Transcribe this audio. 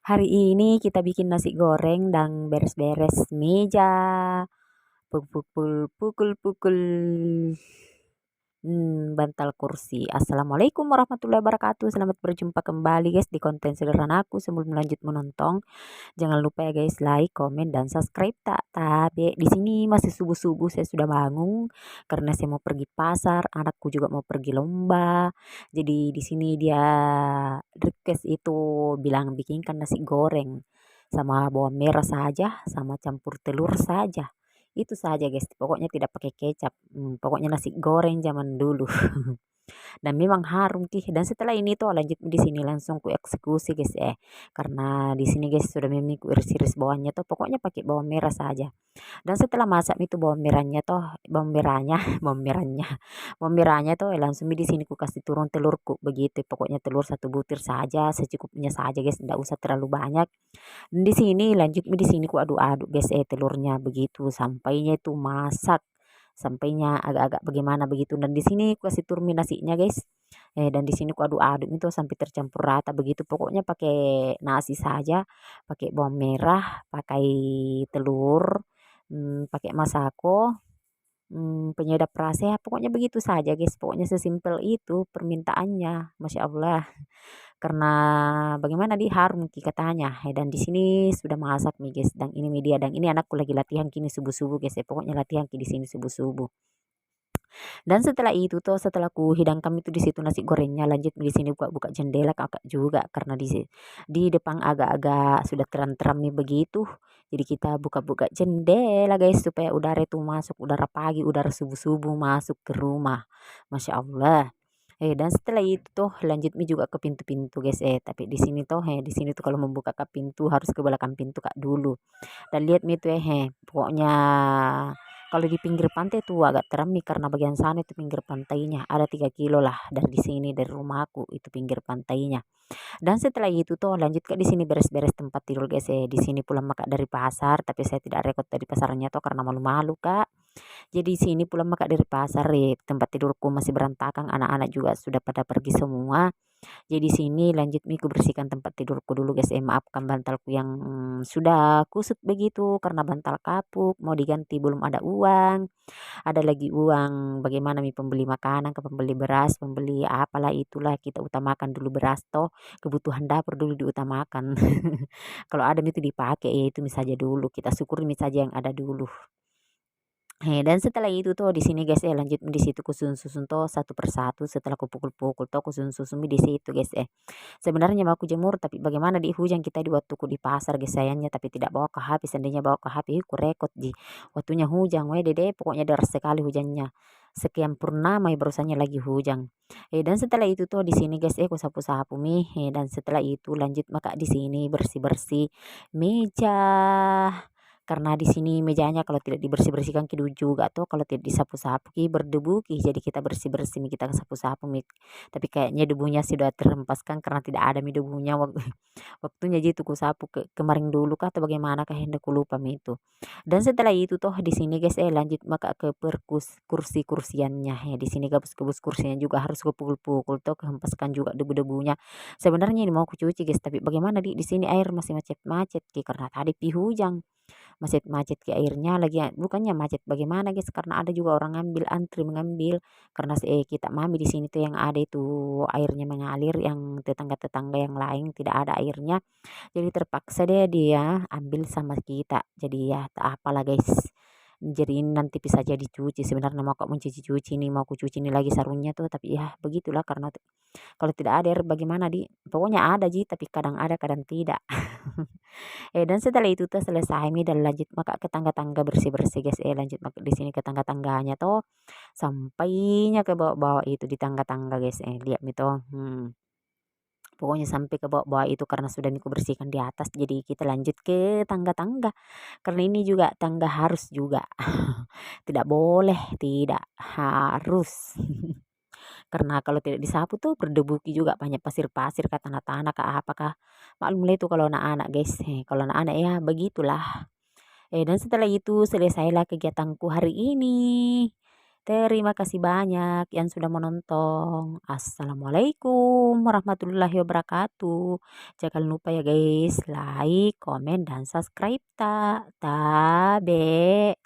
Hari ini kita bikin nasi goreng dan beres-beres meja. Pukul, pukul, pukul. Bantal kursi. Assalamualaikum warahmatullahi wabarakatuh. Selamat berjumpa kembali guys di konten sederhana aku. Sebelum lanjut menonton, jangan lupa ya guys like, komen dan subscribe tak. Tapi di sini masih subuh-subuh saya sudah bangun karena saya mau pergi pasar, anakku juga mau pergi lomba. Jadi di sini dia request itu bilang bikinkan nasi goreng sama bawang merah saja, sama campur telur saja. Itu saja guys, pokoknya tidak pakai kecap. Pokoknya nasi goreng zaman dulu. Dan memang harum tih. Dan setelah ini tuh lanjut di sini langsung ku eksekusi guys karena di sini guys sudah memang ku iris-iris bawahnya tuh pokoknya pakai bawang merah saja. Dan setelah masak itu bawang merahnya tuh bawang merahnya bawang merahnya tuh langsung di sini ku kasih turun telurku begitu. Pokoknya telur satu butir saja secukupnya saja guys, tidak usah terlalu banyak. Dan di sini lanjut di sini ku aduk-aduk guys telurnya begitu sampainya itu masak sampainya agak-agak bagaimana begitu. Dan di sini ku kasih turun nasinya guys. Dan di sini ku aduk-aduk itu sampai tercampur rata begitu. Pokoknya pakai nasi saja, pakai bawang merah, pakai telur, pakai masako, penyedap rasa, ya pokoknya begitu saja guys. Pokoknya sesimpel itu permintaannya, masya Allah. Karena bagaimana di harum ki katanya. Dan di sini sudah masak nih guys. Dan ini media dan ini anakku lagi latihan kini subuh-subuh guys ya. Pokoknya latihan ki di sini subuh-subuh. Dan setelah itu tuh setelah ku hidangkan itu di situ nasi gorengnya lanjut di sini buka-buka jendela kakak juga karena di depan agak-agak sudah terang-terang nih begitu. Jadi kita buka-buka jendela guys supaya udara itu masuk, udara pagi, udara subuh-subuh masuk ke rumah. Masya Allah. Dan setelah itu tuh lanjut mi juga ke pintu-pintu guys tapi di sini tuh di sini tuh kalau membuka ke pintu harus ke belakang pintu kak dulu. Dan lihat mi tuh pokoknya kalau di pinggir pantai tuh agak terami karena bagian sana itu pinggir pantainya ada 3 kilo lah dari sini dari rumahku itu pinggir pantainya. Dan setelah itu tuh lanjut ke di sini beres-beres tempat tidur guys di sini pulang maka dari pasar tapi saya tidak rekod dari pasarnya tuh karena malu-malu kak. Jadi sini pulang maka dari pasar tempat tidurku masih berantakan, anak-anak juga sudah pada pergi semua. Jadi sini lanjut mi bersihkan tempat tidurku dulu guys maafkan bantalku yang sudah kusut begitu karena bantal kapuk mau diganti belum ada uang. Ada lagi uang bagaimana mi pembeli makanan ke pembeli beras pembeli apalah itulah kita utamakan dulu beras toh kebutuhan dapur dulu diutamakan. Kalau ada itu dipakai ya itu misalnya dulu kita syukuri misalnya yang ada dulu. Dan setelah itu tuh di sini guys lanjut di situ kusun-susun tuh satu persatu setelah kupukul-pukul tuh kusun-susun di situ guys sebenarnya mau aku jemur tapi bagaimana di hujan kita di waktuku di pasar guys sayangnya tapi tidak bawa ke HP seandainya bawa ke HP ku rekod di waktunya hujan we dede pokoknya deras sekali hujannya sekian purnama ya barusannya lagi hujan. Dan setelah itu tuh di sini guys ku sapu-sapu mi dan setelah itu lanjut maka di sini bersih-bersih meja karena di sini mejanya kalau tidak dibersih-bersihkan kidu juga tuh kalau tidak disapu-sapu ki berdebu ki jadi kita bersih-bersih nih kita sapu-sapu mi tapi kayaknya debunya sudah terhempaskan karena tidak ada mi debunya waktu waktunya jadi tuku sapu kemarin dulu kah atau bagaimana kah hendak lupa mi itu. Dan setelah itu toh di sini guys lanjut maka ke kursi-kursiannya ya di sini gabus-gabus kursinya juga harus kupukul-pukul tuh kehempaskan juga debu-debunya. Sebenarnya ini mau kucuci guys tapi bagaimana di sini air masih macet-macet ki karena tadi pi hujan macet-macet ke airnya lagi bukannya macet bagaimana guys karena ada juga orang ngambil antri mengambil karena kita mami di sini tuh yang ada itu airnya mengalir yang tetangga-tetangga yang lain tidak ada airnya jadi terpaksa deh dia ambil sama kita jadi ya tak apalah guys jadi ini nanti bisa jadi cuci sebenarnya mau kok mencuci-cuci nih mau aku cuci nih lagi sarungnya tuh tapi ya begitulah karena kalau tidak ada air bagaimana di pokoknya ada ji tapi kadang ada kadang tidak. Dan setelah itu tuh selesai mi dan lanjut maka ke tangga-tangga bersih-bersih guys lanjut maka di sini ke tangga-tangganya tuh sampainya ke bawah-bawah itu di tangga-tangga guys lihat mi tuh pokoknya sampai ke bawah-bawah itu karena sudah miku bersihkan di atas jadi kita lanjut ke tangga-tangga karena ini juga tangga harus juga tidak boleh tidak harus. Karena kalau tidak disapu tuh berdebuki juga banyak pasir-pasir kata tanah-tanah kak apakah maklum lah itu kalau anak-anak guys kalau anak-anak ya begitulah. Dan setelah itu selesailah kegiatanku hari ini Terima kasih banyak yang sudah menonton. Assalamualaikum warahmatullahi wabarakatuh. Jangan lupa ya guys, like, komen, dan subscribe. Tak, tabe.